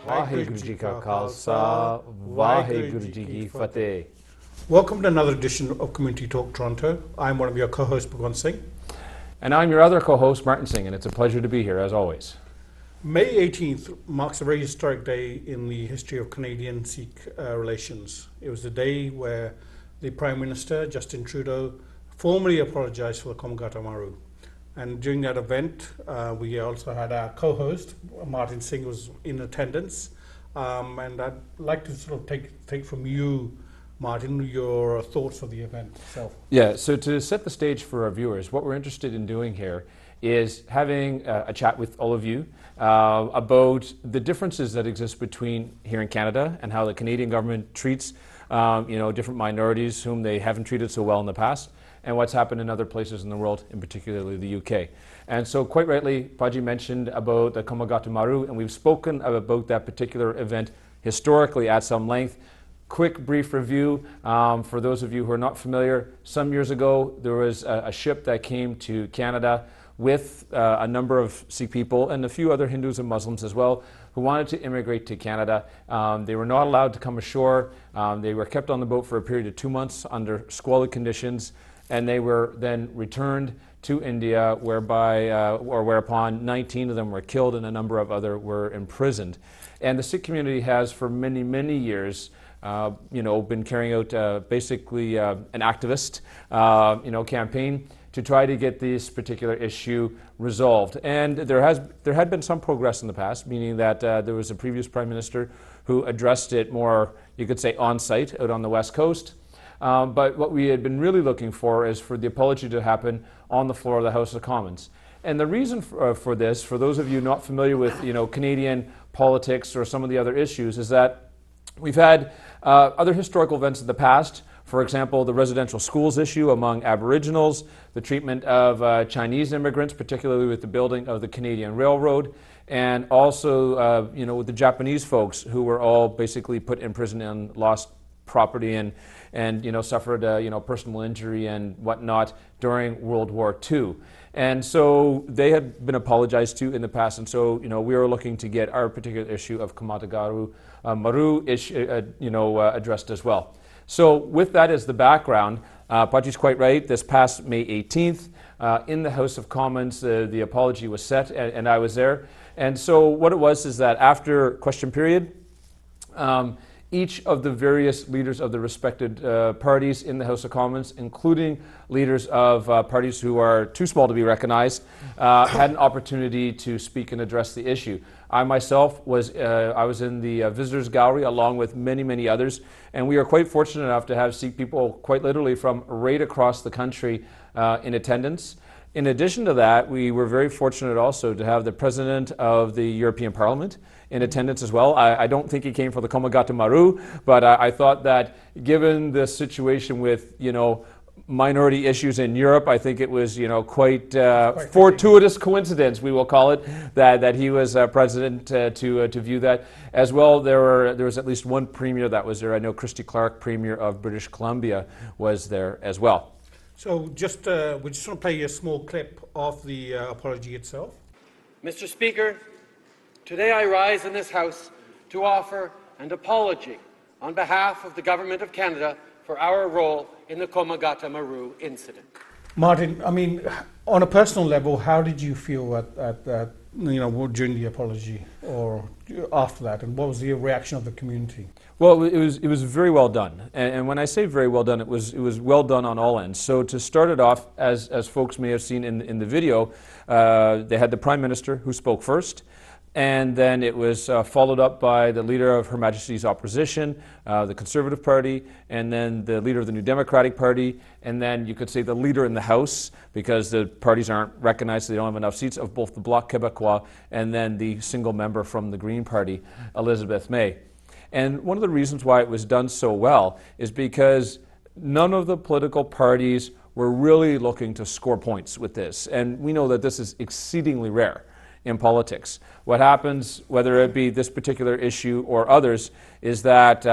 Vaheguru Ji Ka Khalsa, Vaheguru Ji Ki Fateh. Welcome to another edition of Community Talk Toronto. I'm one of your co-hosts, Bhagwant Singh. And I'm your other co-host, Martin Singh, and it's a pleasure to be here, as always. May 18th marks a very historic day in the history of Canadian-Sikh relations. It was the day where the Prime Minister, Justin Trudeau, formally apologized for the Komagata Maru. And during that event, we also had our co-host, Martin Singh, was in attendance. And I'd like to sort of take from you, Martin, your thoughts of the event itself. Yeah, so to set the stage for our viewers, what we're interested in doing here is having a chat with all of you about the differences that exist between here in Canada and how the Canadian government treats different minorities whom they haven't treated so well in the past, and what's happened in other places in the world, in particularly the UK. And so quite rightly, Paji mentioned about the Komagata Maru, and we've spoken about that particular event historically at some length. Quick, brief review for those of you who are not familiar. Some years ago, there was a ship that came to Canada with a number of Sikh people and a few other Hindus and Muslims as well who wanted to immigrate to Canada. They were not allowed to come ashore. They were kept on the boat for a period of 2 months under squalid conditions, and they were then returned to India, whereupon 19 of them were killed and a number of other were imprisoned. And the Sikh community has for many, many years been carrying out basically an activist campaign to try to get this particular issue resolved. And there had been some progress in the past, meaning that there was a previous Prime Minister who addressed it more, you could say, on-site out on the West Coast. But what we had been really looking for is for the apology to happen on the floor of the House of Commons. And the reason for this, for those of you not familiar with Canadian politics or some of the other issues, is that we've had other historical events in the past. For example, the residential schools issue among Aboriginals, the treatment of Chinese immigrants, particularly with the building of the Canadian Railroad, and also with the Japanese folks who were all basically put in prison and lost property and suffered personal injury and whatnot during World War II. And so they had been apologized to in the past, and so we are looking to get our particular issue of Komagata Maru addressed as well. So with that as the background, Paji's quite right. This past May 18th, in the House of Commons, the apology was set, and I was there. And so what it was is that after question period, each of the various leaders of the respected parties in the House of Commons, including leaders of parties who are too small to be recognized, had an opportunity to speak and address the issue. I myself was in the visitors gallery along with many, many others, and we are quite fortunate enough to have Sikh people quite literally from right across the country in attendance. In addition to that, we were very fortunate also to have the President of the European Parliament in attendance as well. I don't think he came for the Komagata Maru, but I thought that given the situation with, minority issues in Europe, I think it was, quite fortuitous coincidence, we will call it, that he was president to view that. As well, there was at least one premier that was there. I know Christy Clark, Premier of British Columbia, was there as well. So we just want to play a small clip of the apology itself. Mr. Speaker, today I rise in this House to offer an apology on behalf of the Government of Canada for our role in the Komagata Maru incident. Martin, I mean, on a personal level, how did you feel at during the apology or after that, and what was the reaction of the community? Well, it was very well done, and when I say very well done, it was well done on all ends. So to start it off, as folks may have seen in the video, they had the Prime Minister who spoke first. And then it was followed up by the leader of Her Majesty's Opposition, the Conservative Party, and then the leader of the New Democratic Party, and then you could say the leader in the House, because the parties aren't recognized, so they don't have enough seats, of both the Bloc Québécois and then the single member from the Green Party, Elizabeth May. And one of the reasons why it was done so well is because none of the political parties were really looking to score points with this. And we know that this is exceedingly rare in politics. What happens, whether it be this particular issue or others, is that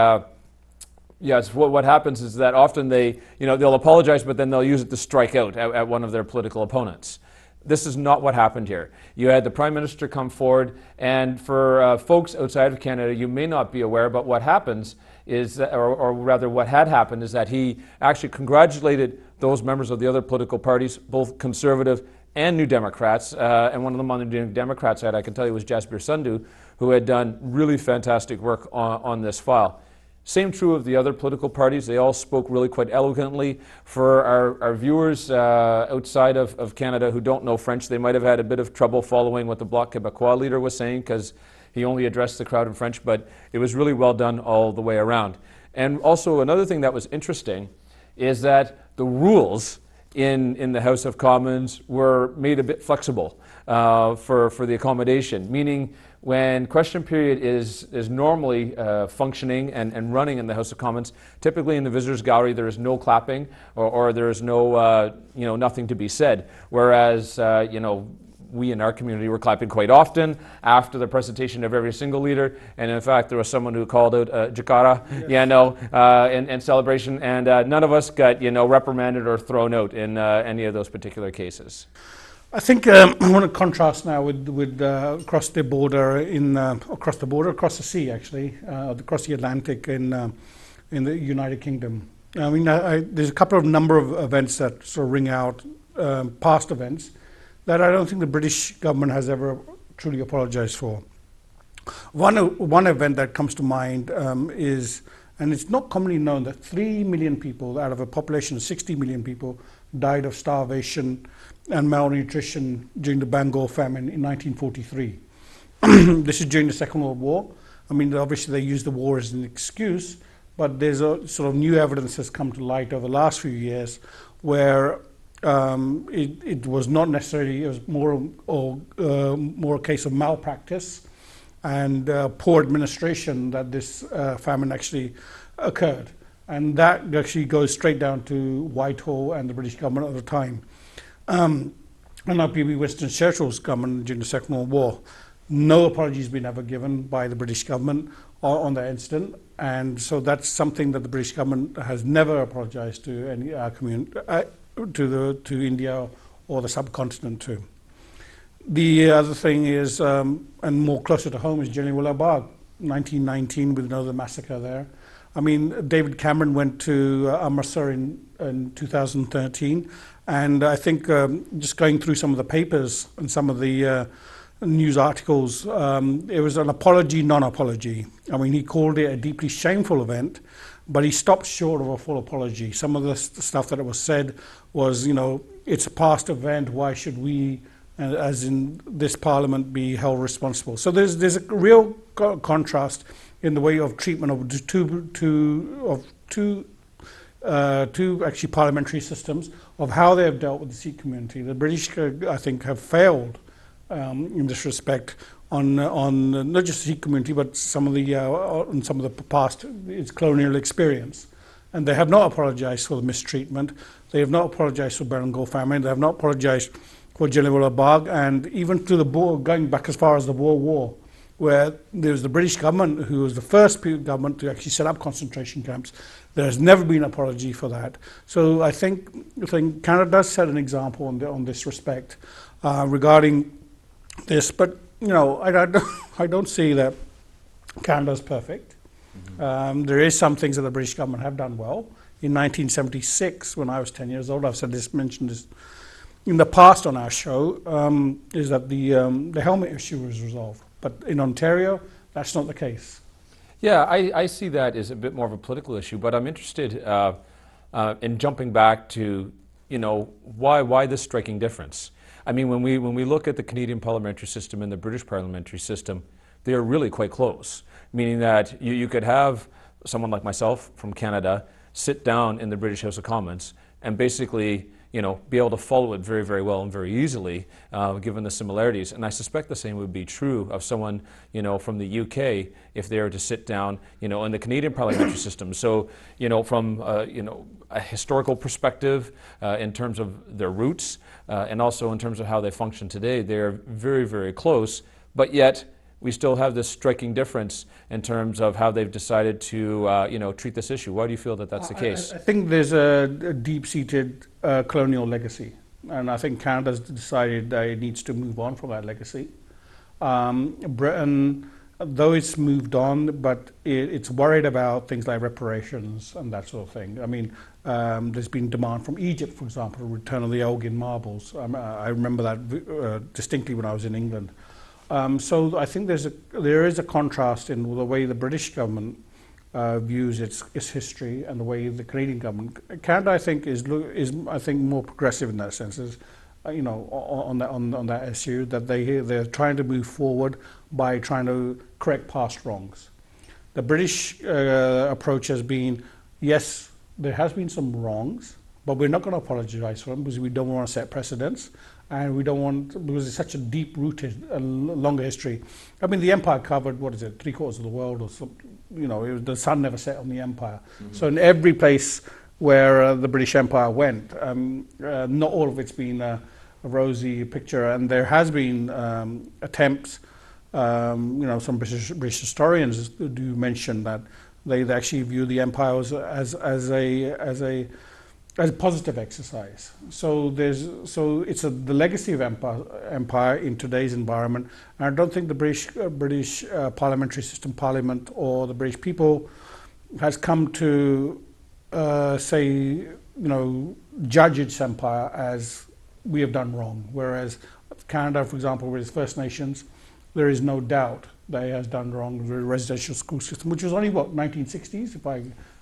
what happens is that often they'll apologize, but then they'll use it to strike out at one of their political opponents. This is not what happened here. You had the Prime Minister come forward, and for folks outside of Canada, you may not be aware, but what happens is, or rather what had happened, is that he actually congratulated those members of the other political parties, both Conservative and New Democrats, and one of them on the New Democrat side, I can tell you, was Jasbir Sandhu, who had done really fantastic work on this file. Same true of the other political parties. They all spoke really quite eloquently. For our viewers outside of Canada who don't know French, they might have had a bit of trouble following what the Bloc Québécois leader was saying because he only addressed the crowd in French, but it was really well done all the way around. And also another thing that was interesting is that the rules in the House of Commons were made a bit flexible for the accommodation, meaning when question period is normally functioning and running in the House of Commons, typically in the visitors gallery there is no clapping or there is no nothing to be said. Whereas we in our community were clapping quite often after the presentation of every single leader, and in fact there was someone who called out Jakarta, in celebration, and none of us got reprimanded or thrown out in any of those particular cases. I think I want to contrast now with across the border across the sea actually, across the Atlantic in the United Kingdom. I mean, there's a couple of number of events that sort of ring out, past events, that I don't think the British government has ever truly apologized for. One event that comes to mind is, and it's not commonly known, that 3 million people out of a population of 60 million people died of starvation and malnutrition during the Bengal famine in 1943. This is during the Second World War. I mean, obviously they use the war as an excuse, but there's a sort of new evidence that's come to light over the last few years where it was not necessarily, it was more a case of malpractice and poor administration that this famine actually occurred. And that actually goes straight down to Whitehall and the British government at the time. And now P.B. Winston Churchill's government during the Second World War. No apologies been ever given by the British government on that incident. And so that's something that the British government has never apologized to any community, to India or the subcontinent to. The other thing is, and more closer to home, is Jallianwala Bagh, 1919, with another massacre there. I mean, David Cameron went to Amritsar in 2013, and I think just going through some of the papers and some of the news articles, it was an apology, non-apology. I mean, he called it a deeply shameful event, but he stopped short of a full apology. Some of the stuff that was said was, it's a past event, why should we, as in this parliament, be held responsible? So there's a real contrast in the way of treatment of two actually parliamentary systems, of how they have dealt with the Sikh community. The British, I think, have failed in this respect on not just the Sikh community, but some of the past, its colonial experience. And they have not apologized for the mistreatment. They have not apologized for Bengal famine. They have not apologized for Jallianwala Bagh, and even to the Boer, going back as far as the Boer War, where there was the British government who was the first government to actually set up concentration camps. There has never been an apology for that. So I think Canada does set an example on this respect regarding this. But I don't see that Canada's perfect. Mm-hmm. There is some things that the British government have done well. In 1976, when I was 10 years old, I've mentioned this in the past on our show, is that the helmet issue was resolved. But in Ontario, that's not the case. Yeah, I see that as a bit more of a political issue, but I'm interested in jumping back to, why this striking difference? I mean, when we look at the Canadian parliamentary system and the British parliamentary system, they are really quite close, meaning that you could have someone like myself from Canada sit down in the British House of Commons and basically be able to follow it very, very well and very easily, given the similarities. And I suspect the same would be true of someone, from the UK if they were to sit down, in the Canadian parliamentary system. So, from, a historical perspective, in terms of their roots, and also in terms of how they function today, they're very, very close, but yet we still have this striking difference in terms of how they've decided to, treat this issue. Why do you feel that that's the case? I think there's a deep-seated colonial legacy and I think Canada's decided that it needs to move on from that legacy. Britain, though it's moved on, but it's worried about things like reparations and that sort of thing. I mean, there's been demand from Egypt, for example, return of the Elgin marbles. I remember that distinctly when I was in England. So I think there is a contrast in the way the British government views its history and the way the Canadian government. Canada, I think, is more progressive in that sense. On that issue, that they're trying to move forward by trying to correct past wrongs. The British approach has been, yes, there has been some wrongs, but we're not going to apologise for them because we don't want to set precedents, and we don't want, because it's such a deep-rooted, longer history. I mean, the empire covered, what is it, 3/4 of the world, or something. The sun never set on the empire. Mm-hmm. So in every place where the British Empire went, not all of it's been a rosy picture, and there has been attempts. Some British historians do mention that they actually view the empire as a positive exercise. So it's the legacy of empire in today's environment. And I don't think the British parliamentary system, Parliament, or the British people has come to judge its empire as we have done wrong. Whereas Canada, for example, with its First Nations, there is no doubt that it has done wrong. The residential school system, which was only 1960s, if I.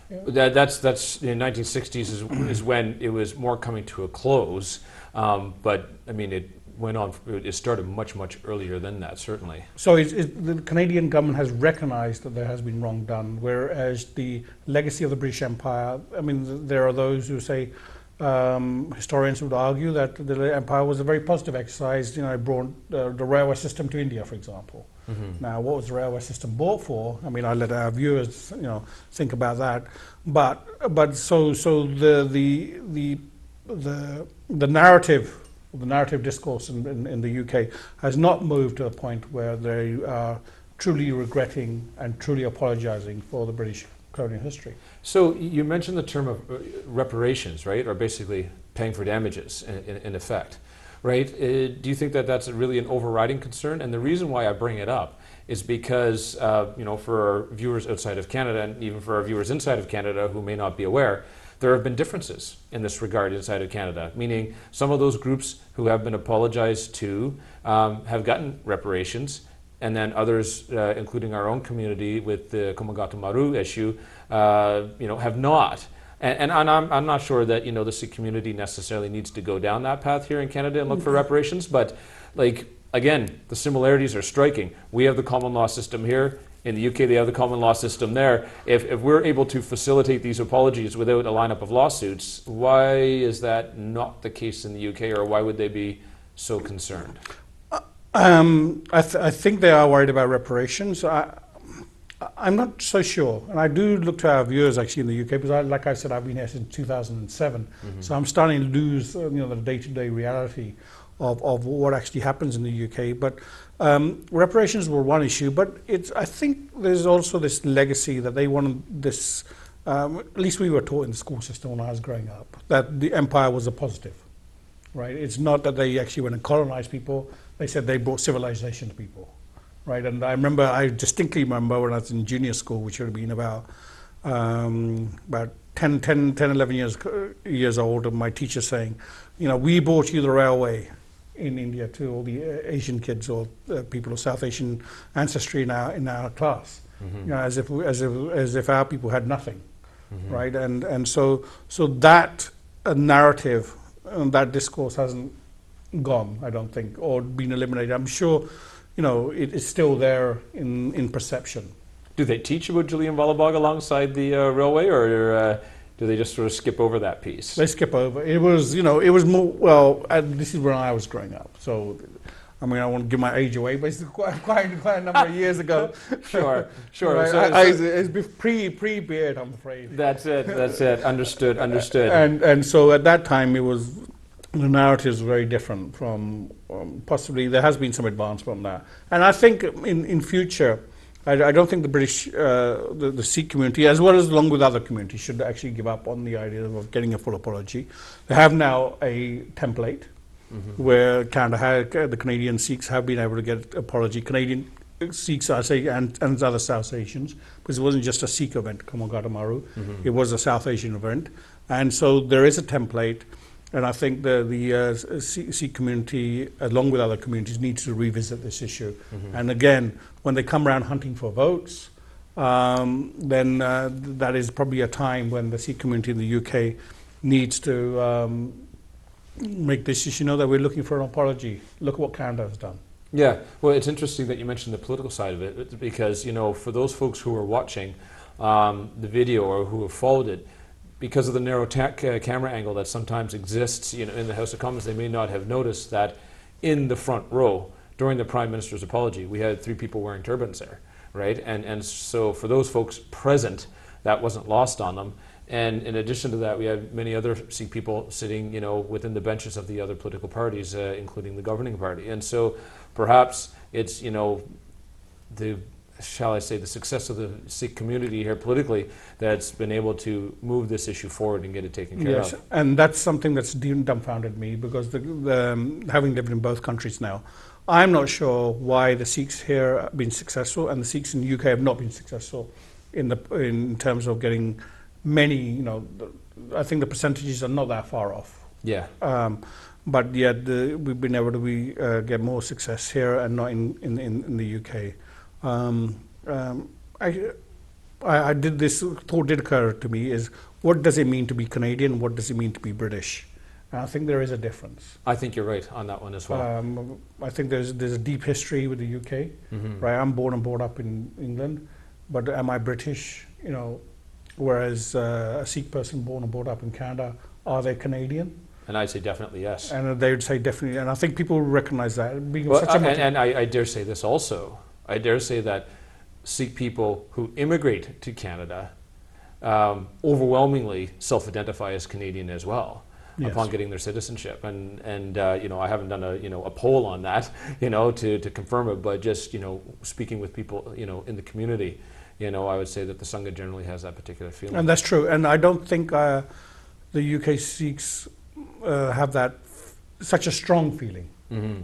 Yeah. That's 1960s is when it was more coming to a close, but I mean it went on. It started much earlier than that, certainly. So the Canadian government has recognised that there has been wrong done, whereas the legacy of the British Empire. I mean, there are those who say. Historians would argue that the empire was a very positive exercise. It brought the railway system to India, for example. Mm-hmm. Now, what was the railway system bought for? I mean, I let our viewers, think about that. But so the narrative, the narrative discourse in the UK has not moved to a point where they are truly regretting and truly apologising for the British colonial history. So you mentioned the term of reparations, right, or basically paying for damages in effect, right? Do you think that that's really an overriding concern? And the reason why I bring it up is because, for our viewers outside of Canada and even for our viewers inside of Canada who may not be aware, there have been differences in this regard inside of Canada, meaning some of those groups who have been apologized to have gotten reparations, and then others, including our own community with the Komagata Maru issue, have not. And I'm not sure that the Sikh community necessarily needs to go down that path here in Canada and look for reparations, but again, the similarities are striking. We have the common law system here. In the UK, they have the common law system there. If we're able to facilitate these apologies without a lineup of lawsuits, why is that not the case in the UK, or why would they be so concerned? I think they are worried about reparations. I'm not so sure, and I do look to our viewers actually in the UK because, like I said, I've been here since 2007, mm-hmm. So I'm starting to lose the day-to-day reality of what actually happens in the UK. But reparations were one issue, but I think there's also this legacy that they wanted this. At least we were taught in the school system when I was growing up that the empire was a positive, right? It's not that they actually went and colonized people. They said they brought civilization to people, right? And I distinctly remember when I was in junior school, which would have been about 10, 11 years old, and my teacher saying, we brought you the railway in India to all the Asian kids or people of South Asian ancestry in our class, mm-hmm. As if our people had nothing, mm-hmm. right? And so that narrative and that discourse hasn't gone, I don't think, or been eliminated. I'm sure, it's still there in perception. Do they teach about Jallianwala alongside the railway, or do they just sort of skip over that piece? They skip over. It was more, this is when I was growing up, so I mean, I won't give my age away, but it's quite a number of years ago. Sure. Right? It's pre-beard, I'm afraid. That's it. Understood. And so at that time, the narrative is very different from possibly there has been some advance from that. And I think in future, I don't think the British, the Sikh community, as well as along with other communities, should actually give up on the idea of getting a full apology. They have now a template where Canada, the Canadian Sikhs have been able to get apology. Canadian Sikhs, I say, and other South Asians, because it wasn't just a Sikh event, Komagata Maru, it was a South Asian event. And so there is a template, and I think the Sikh community, along with other communities, needs to revisit this issue. And again, when they come around hunting for votes, then that is probably a time when the Sikh community in the UK needs to make this issue know that we're looking for an apology. Look at what Canada has done. Yeah, well, it's interesting that you mentioned the political side of it, because, you know, for those folks who are watching the video or who have followed it, because of the narrow camera angle that sometimes exists, you know, in the House of Commons, they may not have noticed that in the front row during the Prime Minister's apology, we had 3 people wearing turbans there, right? And so for those folks present, that wasn't lost on them. And in addition to that, we had many other Sikh people sitting, you know, within the benches of the other political parties, including the governing party. And so perhaps it's, you know, shall I say, the success of the Sikh community here politically that's been able to move this issue forward and get it taken care of. And that's something that's dumbfounded me, because having lived in both countries now, I'm not sure why the Sikhs here have been successful and the Sikhs in the UK have not been successful in terms of getting many, you know, I think the percentages are not that far off. Yeah. But yet we've been able to get more success here and not in the UK. I did this, thought did occur to me, is what does it mean to be Canadian? What does it mean to be British? And I think there is a difference. I think you're right on that one as well. I think there's a deep history with the UK, right? I'm born and brought up in England, but am I British? You know, whereas a Sikh person born and brought up in Canada, are they Canadian? And I'd say definitely yes. And they would say definitely, and I think people recognize that. Being Well, and I dare say this also. I dare say that Sikh people who immigrate to Canada overwhelmingly self-identify as Canadian as well, yes, upon getting their citizenship. And you know, I haven't done a poll on that, you know, to confirm it, but just, you know, speaking with people, you know, in the community, you know, I would say that the Sangha generally has that particular feeling. And that's true. And I don't think the UK Sikhs have that such a strong feeling,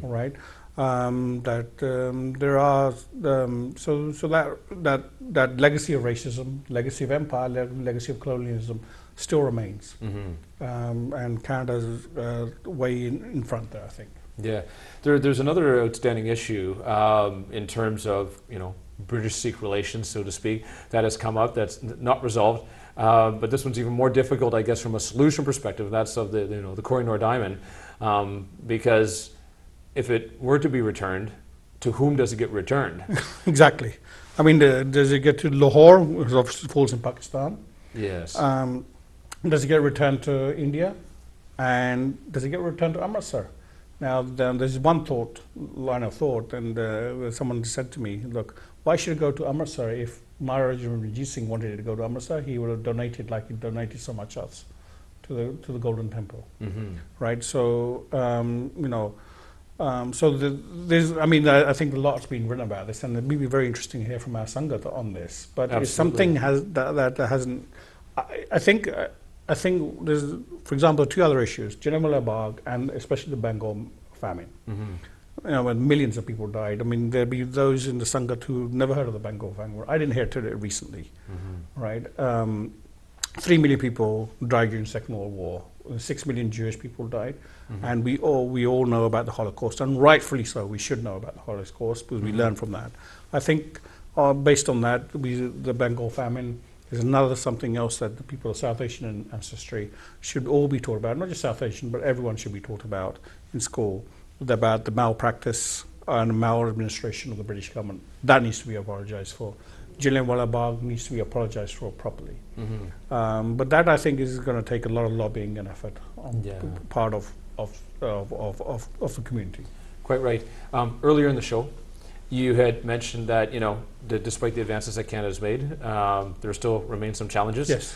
right? That there are so that legacy of racism, legacy of empire, legacy of colonialism still remains, and Canada's way in front there, I think. Yeah, there's another outstanding issue in terms of, you know, British-Sikh relations, so to speak, that has come up that's not resolved. But this one's even more difficult, I guess, from a solution perspective. That's of the Koh-i-Noor diamond, because if it were to be returned, to whom does it get returned? Exactly. I mean, does it get to Lahore, which obviously falls in Pakistan? Yes. Does it get returned to India? And does it get returned to Amritsar? Now, there's one line of thought, and someone said to me, look, why should it go to Amritsar? If Maharaja Ranjit Singh wanted it to go to Amritsar, he would have donated like he donated so much else to the Golden Temple, right? So, you know, there's, I mean, I think a lot's been written about this, and it may be very interesting to hear from our Sangha on this. But if something that hasn't, I think there's, for example, 2 other issues: Jallianwala Bagh and especially the Bengal famine. You know, when millions of people died. I mean, there'd be those in the Sangha who never heard of the Bengal famine. I didn't hear it recently, right? 3 million people died during the Second World War. 6 million Jewish people died, and we all know about the Holocaust, and rightfully so. We should know about the Holocaust because we learn from that. I think, based on that, the Bengal famine is another something else that the people of South Asian ancestry should all be taught about. Not just South Asian, but everyone should be taught about in school, about the malpractice and maladministration of the British government. That needs to be apologized for. Jallianwala Bagh needs to be apologized for properly. But that, I think, is going to take a lot of lobbying and effort on part of the community. Quite right. Earlier in the show, you had mentioned that, you know, despite the advances that Canada's made, there still remain some challenges. Yes.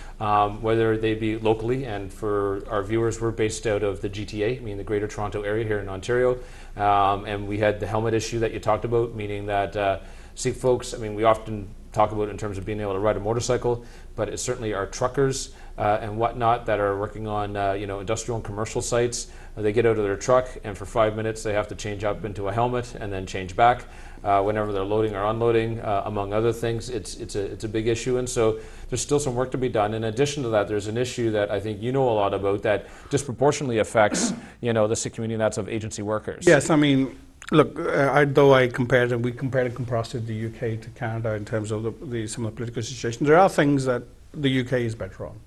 Whether they be locally, and for our viewers, we're based out of the GTA, I mean the Greater Toronto Area here in Ontario, and we had the helmet issue that you talked about, meaning that Sikh folks, I mean, we often talk about it in terms of being able to ride a motorcycle, but it's certainly our truckers and whatnot that are working on industrial and commercial sites. They get out of their truck, and for 5 minutes they have to change up into a helmet and then change back whenever they're loading or unloading, among other things. It's a big issue, and so there's still some work to be done. In addition to that, there's an issue that I think you know a lot about that disproportionately affects the Sikh community, and that's of agency workers. Yes, I mean, look, we compared and contrasted the UK to Canada in terms of some of the political situation. There are things that the UK is better on.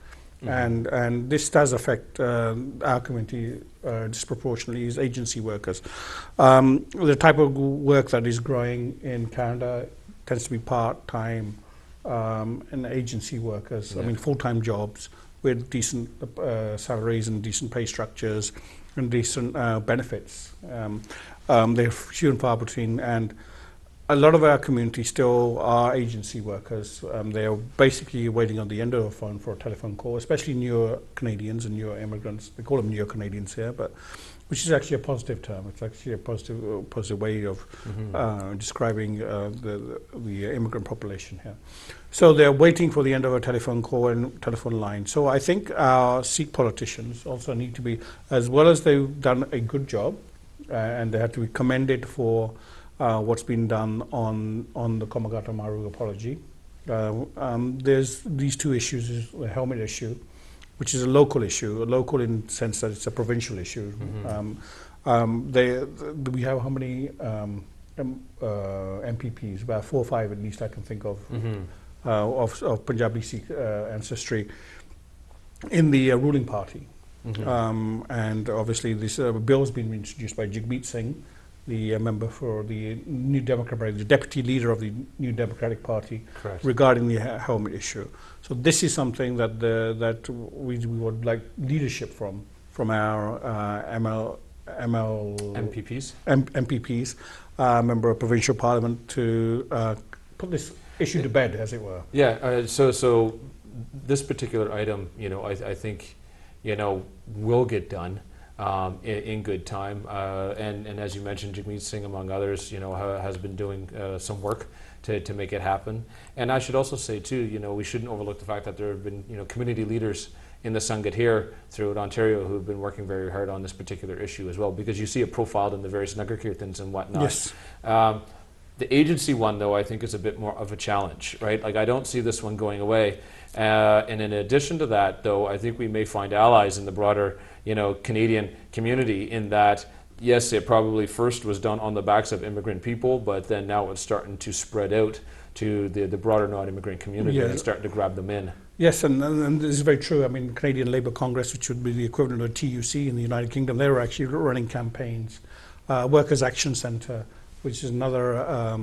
And this does affect our community disproportionately, is agency workers. The type of work that is growing in Canada tends to be part-time and agency workers. I mean, full-time jobs with decent salaries and decent pay structures and decent benefits. They're few and far between, and a lot of our community still are agency workers. They are basically waiting on the end of a phone for a telephone call, especially newer Canadians and newer immigrants. They call them newer Canadians here, but which is actually a positive term. It's actually a positive way of describing the immigrant population here. So they're waiting for the end of a telephone call and telephone line. So I think our Sikh politicians also need to be, as well as they've done a good job, and they have to be commended for what's been done on the Komagata Maru apology. There's these two issues: is the helmet issue, which is a local issue, local in the sense that it's a provincial issue. We have how many MPPs? About 4 or 5 at least I can think of, of Punjabi Sikh ancestry in the ruling party. And obviously this bill has been introduced by Jagmeet Singh, the member for the New Democratic Party, the deputy leader of the New Democratic Party, regarding the helmet issue. So this is something that we would like leadership from our MPPs, member of provincial parliament, to put this issue to bed, as it were. Yeah. So this particular item, I think, will get done. In good time, and as you mentioned, Jagmeet Singh, among others, has been doing some work to make it happen. And I should also say too, we shouldn't overlook the fact that there have been, community leaders in the Sangat here throughout Ontario who have been working very hard on this particular issue as well, because you see it profiled in the various Nagar Kirtans and whatnot. Yes. The agency one, though, I think is a bit more of a challenge, right? Like, I don't see this one going away. And in addition to that, though, I think we may find allies in the broader, Canadian community, in that, yes, it probably first was done on the backs of immigrant people, but then now it's starting to spread out to the broader non-immigrant community, and starting to grab them in. Yes, and this is very true. I mean, Canadian Labour Congress, which would be the equivalent of TUC in the United Kingdom, they were actually running campaigns. Workers' Action Centre, which is another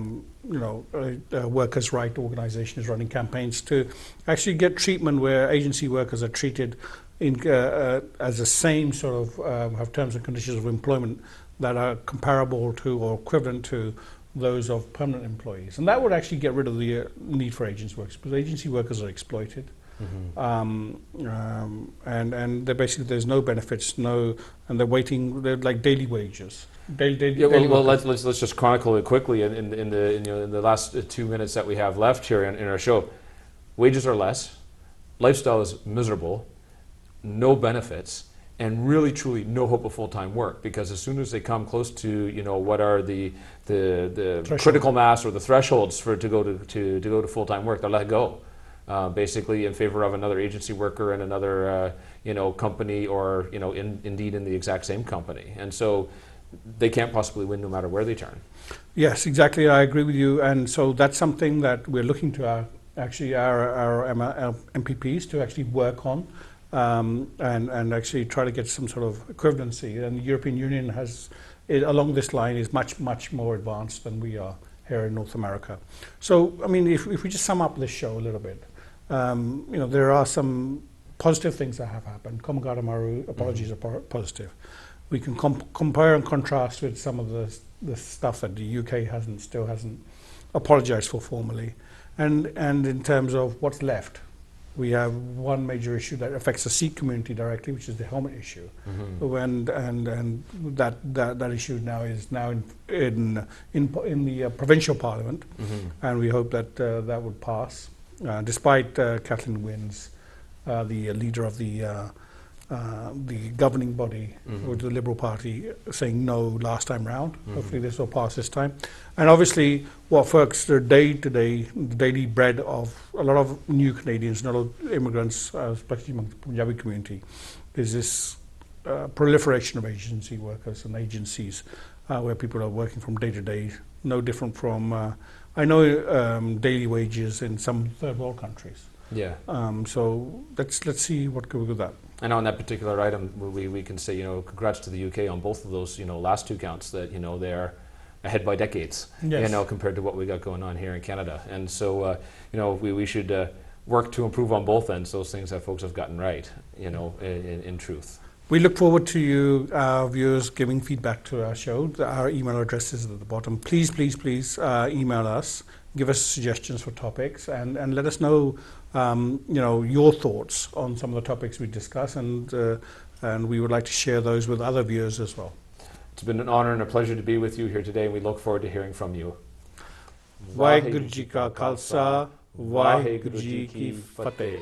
workers' right organisation, is running campaigns to actually get treatment where agency workers are treated as the same sort of have terms and conditions of employment that are comparable to or equivalent to those of permanent employees. And that would actually get rid of the need for agency workers, because agency workers are exploited. And they're basically, there's no benefits, and they're waiting, they're like daily wages. Well, let's just chronicle it quickly in the last 2 minutes that we have left here in our show. Wages are less, lifestyle is miserable, no benefits, and really truly no hope of full-time work, because as soon as they come close to what are the critical mass or the thresholds to go to full-time work, they're let go. Basically in favor of another agency worker and another company, or indeed in the exact same company, and so they can't possibly win no matter where they turn. Yes, exactly. I agree with you, and so that's something that we're looking to our MPPs to actually work on, and actually try to get some sort of equivalency. And the European Union has, along this line, is much more advanced than we are here in North America. So, I mean, if we just sum up this show a little bit, there are some positive things that have happened. Komagata Maru apologies are positive. We can compare and contrast with some of the stuff that the UK still hasn't apologized for formally. And in terms of what's left, We have one major issue that affects the Sikh community directly, which is the helmet issue. And that issue now is now in the provincial parliament, and we hope that that would pass, despite Kathleen Wynne's, the leader of the governing body, with the Liberal Party, saying no last time round. Hopefully this will pass this time. And obviously what affects the day-to-day, the daily bread of a lot of new Canadians, not all immigrants, especially among the Punjabi community, is this proliferation of agency workers and agencies where people are working from day to day, no different from, I know daily wages in some third world countries. Yeah. So let's see what goes with that. And on that particular item, we can say, congrats to the UK on both of those, last two counts, that, they're ahead by decades, Yes. compared to what we got going on here in Canada. And so, we should work to improve on both ends, those things that folks have gotten right, in truth. We look forward to you, our viewers, giving feedback to our show. Our email address is at the bottom. Please email us, give us suggestions for topics, and let us know, your thoughts on some of the topics we discuss, and we would like to share those with other viewers as well. It's been an honor and a pleasure to be with you here today, and we look forward to hearing from you. Vaheguru Ji Ka Khalsa, Vaheguru Ji Ki Fateh.